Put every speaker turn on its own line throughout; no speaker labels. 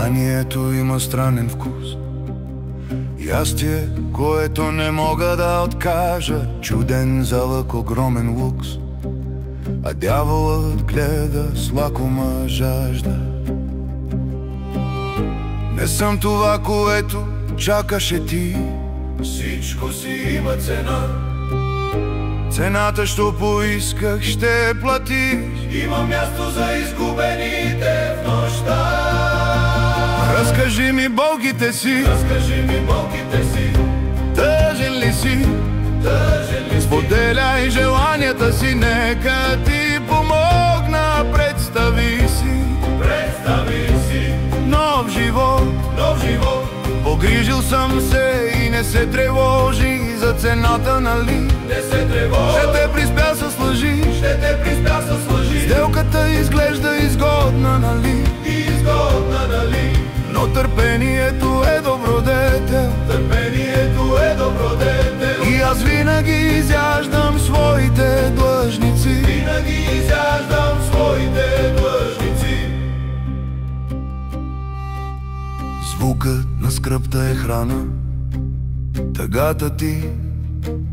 Страданието има странен вкус, ястие, което не мога да откажа. Чуден залък, огромен лукс, а дяволът гледа с лакома жажда. Не съм това, което чакаше ти. Всичко си има цена. Цената, що поисках, ще платиш.
Има място за изгубените в нощта.
Разкажи ми болките си,
разкажи ми болките си.
Тъжен ли си?
Тъжен ли си?
Споделяй желанията си, нека ти помогна. Представи си,
представи си
нов живот,
нов живот.
Погрижил съм се и не се тревожи за цената, нали?
Не се тревожи.
Ще те приспя с лъжи,
ще те приспя с лъжи.
Сделката изглежда изгодна, нали?
Изгодна, нали?
Но търпението е добродетел.
Търпението е добродетел.
И аз винаги изяждам своите длъжници.
Винаги изяждам своите длъжници.
Звукът на скръбта е храна, тъгата ти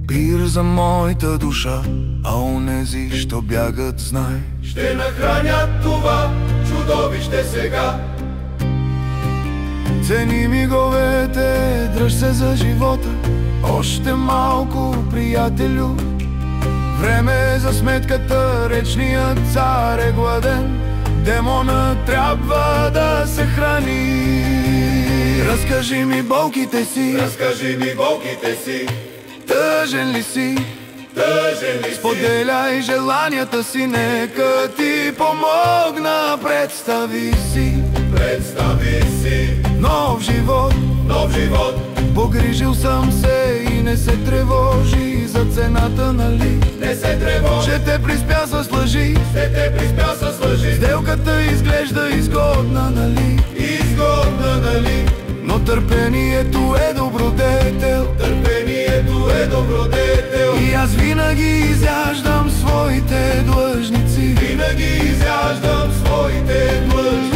пир за моята душа. А онези, що бягат, знай,
ще нахранят това чудовище сега.
Цени миговете, дръж се за живота. Още малко, приятелю. Време е за сметката, речният цар е гладен. Демонът трябва да се храни. Разкажи ми болките си,
разкажи ми болките си.
Тъжен ли си?
Тъжен ли си?
Споделяй желанията си, нека ти помогна. Представи си,
представи си
нов живот,
нов живот.
Погрижил съм се и не се тревожи за цената, нали?
Не се тревожи.
Ще те приспя с лъжи,
ще те приспя с лъжи.
Сделката изглежда изгодна, нали?
Изгодна, нали?
Но търпението е добродетел.
Търпението е добродетел.
И аз винаги изяждам своите длъжници.
Винаги изяждам своите длъжници.